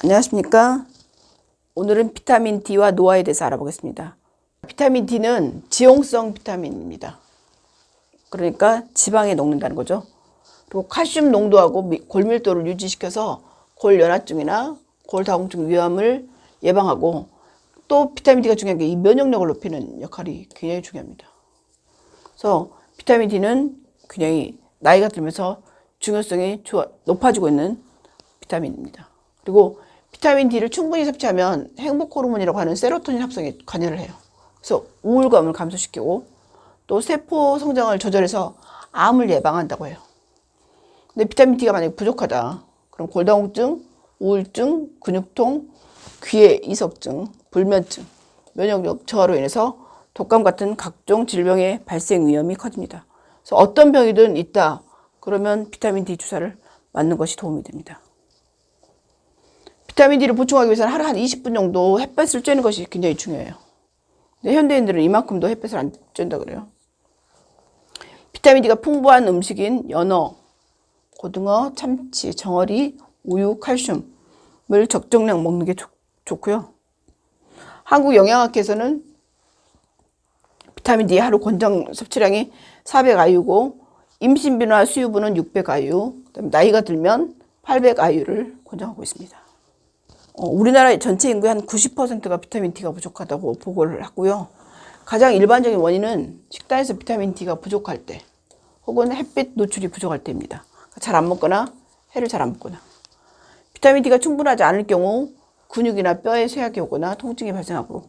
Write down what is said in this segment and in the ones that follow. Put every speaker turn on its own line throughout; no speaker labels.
안녕하십니까. 오늘은 비타민 D와 노화에 대해서 알아보겠습니다. 비타민 D는 지용성 비타민입니다. 그러니까 지방에 녹는다는 거죠. 그리고 칼슘 농도하고 골밀도를 유지시켜서 골연화증이나 골다공증 위험을 예방하고, 또 비타민 D가 중요한 게 이 면역력을 높이는 역할이 굉장히 중요합니다. 그래서 비타민 D는 굉장히 나이가 들면서 중요성이 높아지고 있는 비타민입니다. 그리고 비타민 D를 충분히 섭취하면 행복 호르몬이라고 하는 세로토닌 합성에 관여를 해요. 그래서 우울감을 감소시키고 또 세포 성장을 조절해서 암을 예방한다고 해요. 근데 비타민 D가 만약에 부족하다, 그럼 골다공증, 우울증, 근육통, 귀의 이석증, 불면증, 면역력 저하로 인해서 독감 같은 각종 질병의 발생 위험이 커집니다. 그래서 어떤 병이든 있다 그러면 비타민 D 주사를 맞는 것이 도움이 됩니다. 비타민 D를 보충하기 위해서는 하루 한 20분 정도 햇볕을 쬐는 것이 굉장히 중요해요. 근데 현대인들은 이만큼도 햇볕을 안 쬐는다 그래요. 비타민 D가 풍부한 음식인 연어, 고등어, 참치, 정어리, 우유, 칼슘을 적정량 먹는 게 좋고요. 한국영양학회에서는 비타민 D 하루 권장 섭취량이 400IU고 임신부나 수유부는 600IU, 그다음에 나이가 들면 800IU를 권장하고 있습니다. 우리나라 전체 인구의 한 90%가 비타민 D가 부족하다고 보고를 하고요. 가장 일반적인 원인은 식단에서 비타민 D가 부족할 때 혹은 햇빛 노출이 부족할 때입니다. 잘 안 먹거나 해를 잘 안 먹거나. 비타민 D가 충분하지 않을 경우 근육이나 뼈에 쇠약이 오거나 통증이 발생하고,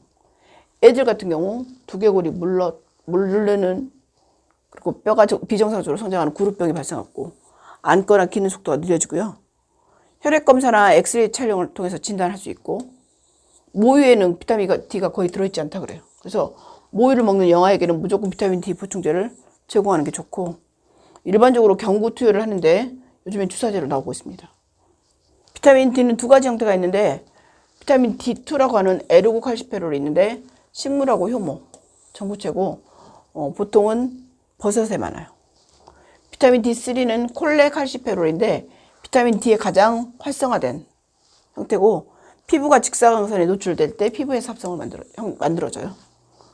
애들 같은 경우 두개골이 물르는, 그리고 뼈가 비정상적으로 성장하는 구루병이 발생하고, 앉거나 기는 속도가 느려지고요. 혈액검사나 엑스레이 촬영을 통해서 진단할 수 있고, 모유에는 비타민 D가 거의 들어있지 않다 그래요. 그래서 모유를 먹는 영아에게는 무조건 비타민 D 보충제를 제공하는 게 좋고, 일반적으로 경구 투여를 하는데 요즘엔 주사제로 나오고 있습니다. 비타민 D는 두 가지 형태가 있는데, 비타민 D2라고 하는 에르고칼시페롤이 있는데 식물하고 효모, 전구체고 보통은 버섯에 많아요. 비타민 D3는 콜레칼시페롤인데 비타민 D의 가장 활성화된 형태고, 피부가 직사광선에 노출될 때 피부에서 합성을 만들어져요.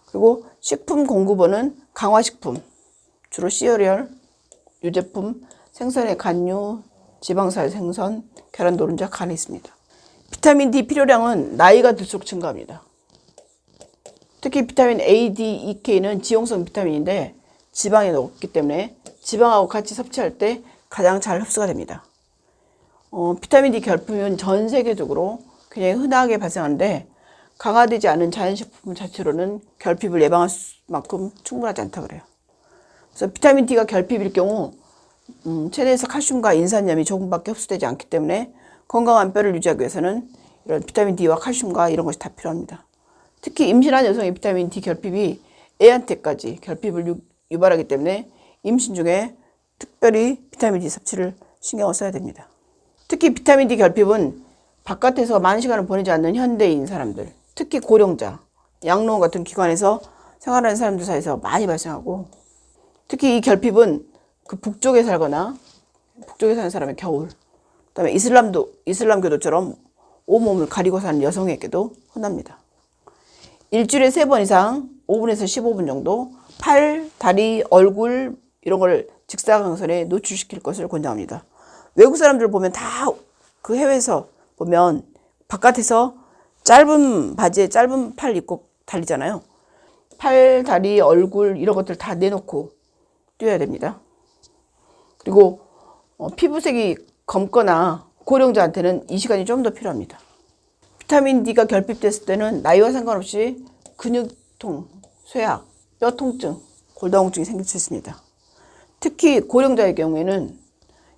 그리고 식품 공급원은 강화식품, 주로 시리얼, 유제품, 생선의 간류, 지방살 생선, 계란 노른자, 간에 있습니다. 비타민 D 필요량은 나이가 들수록 증가합니다. 특히 비타민 A, D, E, K는 지용성 비타민인데 지방에 녹기 때문에 지방하고 같이 섭취할 때 가장 잘 흡수가 됩니다. 비타민 D 결핍은 전 세계적으로 굉장히 흔하게 발생하는데, 강화되지 않은 자연식품 자체로는 결핍을 예방할 만큼 충분하지 않다 그래요. 그래서 비타민 D가 결핍일 경우 체내에서 칼슘과 인산염이 조금밖에 흡수되지 않기 때문에 건강한 뼈를 유지하기 위해서는 이런 비타민 D와 칼슘과 이런 것이 다 필요합니다. 특히 임신한 여성의 비타민 D 결핍이 애한테까지 결핍을 유발하기 때문에 임신 중에 특별히 비타민 D 섭취를 신경을 써야 됩니다. 특히 비타민 D 결핍은 바깥에서 많은 시간을 보내지 않는 현대인 사람들, 특히 고령자, 양로원 같은 기관에서 생활하는 사람들 사이에서 많이 발생하고, 특히 이 결핍은 그 북쪽에 살거나 북쪽에 사는 사람의 겨울, 그다음에 이슬람교도처럼 온몸을 가리고 사는 여성에게도 흔합니다. 일주일에 3번 이상 5분에서 15분 정도 팔, 다리, 얼굴 이런 걸 직사광선에 노출시킬 것을 권장합니다. 외국 사람들 보면 다 그 해외에서 보면 바깥에서 짧은 바지에 짧은 팔 입고 달리잖아요. 팔, 다리, 얼굴 이런 것들 다 내놓고 뛰어야 됩니다. 그리고 피부색이 검거나 고령자한테는 이 시간이 좀 더 필요합니다. 비타민 D가 결핍됐을 때는 나이와 상관없이 근육통, 쇠약, 뼈 통증, 골다공증이 생길 수 있습니다. 특히 고령자의 경우에는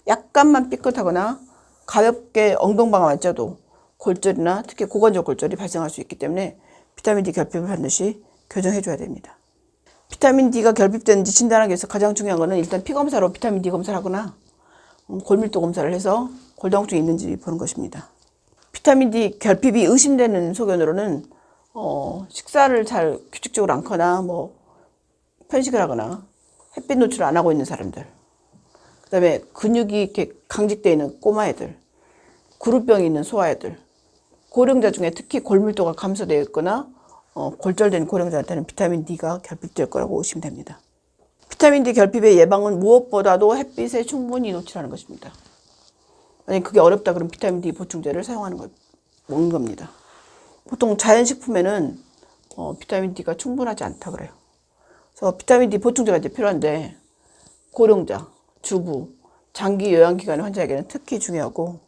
약간만 삐끗하거나 가볍게 엉덩방아만 쪄도 골절이나 특히 고관절 골절이 발생할 수 있기 때문에 비타민 D 결핍을 반드시 교정해 줘야 됩니다. 비타민 D가 결핍되는지 진단하기 위해서 가장 중요한 것은 일단 피검사로 비타민 D 검사를 하거나 골밀도 검사를 해서 골다공증이 있는지 보는 것입니다. 비타민 D 결핍이 의심되는 소견으로는 식사를 잘 규칙적으로 않거나 편식을 하거나 햇빛 노출을 안 하고 있는 사람들, 그 다음에 근육이 이렇게 강직되어 있는 꼬마애들, 구루병이 있는 소아애들, 고령자 중에 특히 골밀도가 감소되어 있거나 골절된 고령자한테는 비타민 D가 결핍될 거라고 보시면 됩니다. 비타민 D 결핍의 예방은 무엇보다도 햇빛에 충분히 노출하는 것입니다. 만약 그게 어렵다 그러면 비타민 D 보충제를 먹는 겁니다. 보통 자연식품에는 비타민 D가 충분하지 않다 그래요. 그래서 비타민 D 보충제가 이제 필요한데 고령자, 주부, 장기 요양기관 환자에게는 특히 중요하고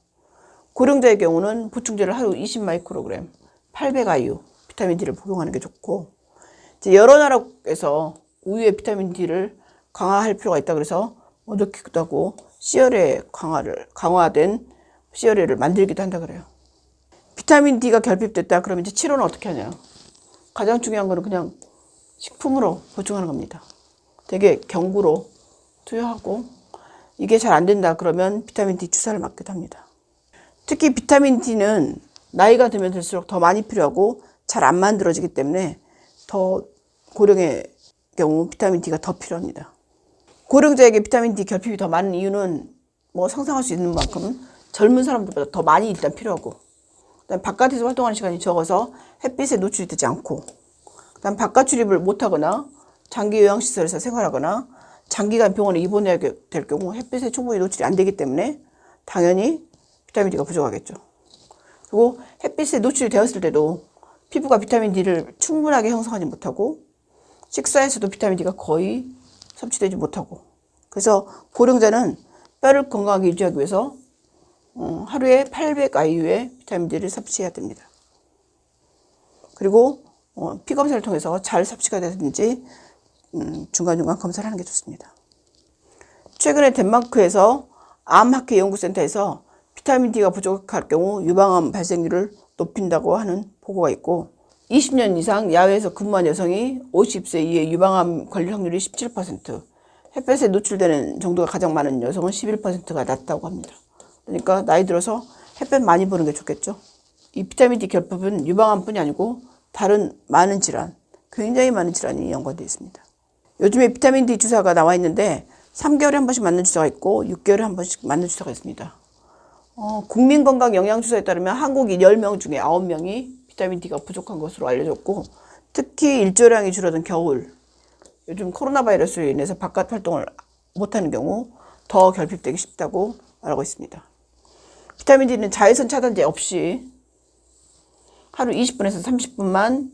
고령자의 경우는 보충제를 하루 20마이크로그램, 800IU 비타민 D를 복용하는 게 좋고 이제 여러 나라에서 우유에 비타민 D를 강화할 필요가 있다 그래서 넣기도 하고 씨열에 강화된 씨열에를 만들기도 한다 그래요. 비타민 D가 결핍됐다 그러면 이제 치료는 어떻게 하냐? 가장 중요한 거는 그냥 식품으로 보충하는 겁니다. 되게 경구로 투여하고 이게 잘 안 된다 그러면 비타민 D 주사를 맞기도 합니다. 특히 비타민 D는 나이가 들면 들수록 더 많이 필요하고 잘 안 만들어지기 때문에 더 고령의 경우 비타민 D가 더 필요합니다. 고령자에게 비타민 D 결핍이 더 많은 이유는 뭐 상상할 수 있는 만큼 젊은 사람들보다 더 많이 일단 필요하고 그다음 바깥에서 활동하는 시간이 적어서 햇빛에 노출이 되지 않고 그다음 바깥 출입을 못하거나 장기 요양시설에서 생활하거나 장기간 병원에 입원해야 될 경우 햇빛에 충분히 노출이 안 되기 때문에 당연히 비타민 D가 부족하겠죠. 그리고 햇빛에 노출이 되었을 때도 피부가 비타민 D를 충분하게 형성하지 못하고 식사에서도 비타민 D가 거의 섭취되지 못하고 그래서 고령자는 뼈를 건강하게 유지하기 위해서 하루에 800IU의 비타민 D를 섭취해야 됩니다. 그리고 피 검사를 통해서 잘 섭취가 되는지 중간중간 검사를 하는 게 좋습니다. 최근에 덴마크에서 암학회 연구센터에서 비타민 D가 부족할 경우 유방암 발생률을 높인다고 하는 보고가 있고 20년 이상 야외에서 근무한 여성이 50세 이후에 유방암 걸릴 확률이 17%, 햇볕에 노출되는 정도가 가장 많은 여성은 11%가 낮다고 합니다. 그러니까 나이 들어서 햇볕 많이 보는 게 좋겠죠. 이 비타민 D 결핍은 유방암뿐이 아니고 다른 많은 질환, 굉장히 많은 질환이 연관되어 있습니다. 요즘에 비타민 D 주사가 나와 있는데 3개월에 한 번씩 맞는 주사가 있고 6개월에 한 번씩 맞는 주사가 있습니다. 국민건강영양주사에 따르면 한국인 10명 중에 9명이 비타민 D가 부족한 것으로 알려졌고 특히 일조량이 줄어든 겨울, 요즘 코로나 바이러스로 인해서 바깥 활동을 못하는 경우 더 결핍되기 쉽다고 말하고 있습니다. 비타민 D는 자외선 차단제 없이 하루 20분에서 30분만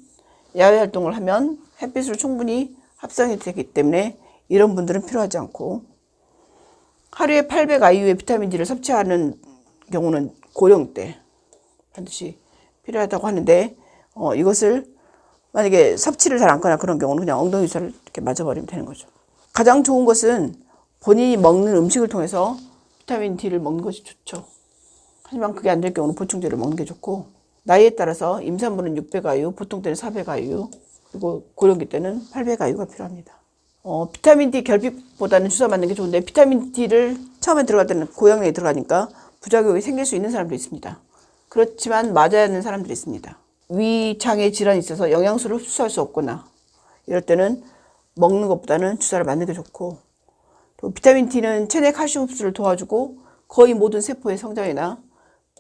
야외 활동을 하면 햇빛으로 충분히 합성이 되기 때문에 이런 분들은 필요하지 않고 하루에 800IU의 비타민 D를 섭취하는 경우는 고령 때 반드시 필요하다고 하는데 이것을 만약에 섭취를 잘 않거나 그런 경우는 그냥 엉덩이 주사를 이렇게 맞아버리면 되는 거죠. 가장 좋은 것은 본인이 먹는 음식을 통해서 비타민 D를 먹는 것이 좋죠. 하지만 그게 안 될 경우는 보충제를 먹는 게 좋고 나이에 따라서 임산부는 600IU, 보통 때는 400IU, 그리고 고령기 때는 800IU가 필요합니다. 비타민 D 결핍보다는 주사 맞는 게 좋은데 비타민 D를 처음에 들어갈 때는 고용량이 들어가니까 부작용이 생길 수 있는 사람도 있습니다. 그렇지만 맞아야 하는 사람들이 있습니다. 위장에 질환이 있어서 영양소를 흡수할 수 없거나 이럴 때는 먹는 것보다는 주사를 맞는 게 좋고 또 비타민 D는 체내 칼슘 흡수를 도와주고 거의 모든 세포의 성장이나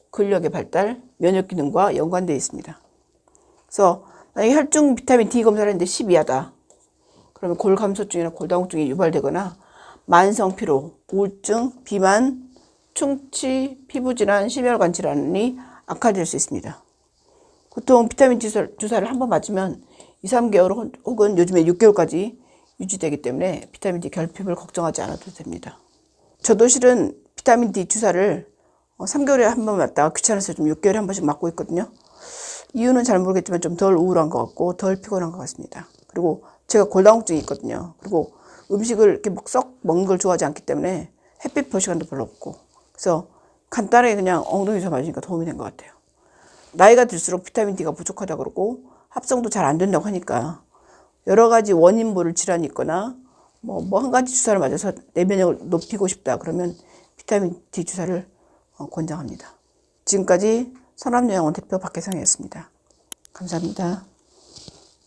근력의 발달, 면역 기능과 연관되어 있습니다. 그래서 만약에 혈중 비타민 D 검사를 했는데 10 이하다. 그러면 골감소증이나 골다공증이 유발되거나 만성 피로, 우울증, 비만, 충치, 피부질환, 심혈관 질환이 악화될 수 있습니다. 보통 비타민 D 주사를 한 번 맞으면 2, 3개월 혹은 요즘에 6개월까지 유지되기 때문에 비타민 D 결핍을 걱정하지 않아도 됩니다. 저도 실은 비타민 D 주사를 3개월에 한 번 맞다가 귀찮아서 좀 6개월에 한 번씩 맞고 있거든요. 이유는 잘 모르겠지만 좀 덜 우울한 것 같고 덜 피곤한 것 같습니다. 그리고 제가 골다공증이 있거든요. 그리고 음식을 이렇게 썩 먹는 걸 좋아하지 않기 때문에 햇빛 볼 시간도 별로 없고 그래서 간단하게 그냥 엉덩이 주사 맞으니까 도움이 된 것 같아요. 나이가 들수록 비타민 D가 부족하다 그러고 합성도 잘 안 된다고 하니까 여러 가지 원인 모를 질환이 있거나 뭐 한 가지 주사를 맞아서 내 면역을 높이고 싶다 그러면 비타민 D 주사를 권장합니다. 지금까지 선암요양원 대표 박혜성이었습니다. 감사합니다.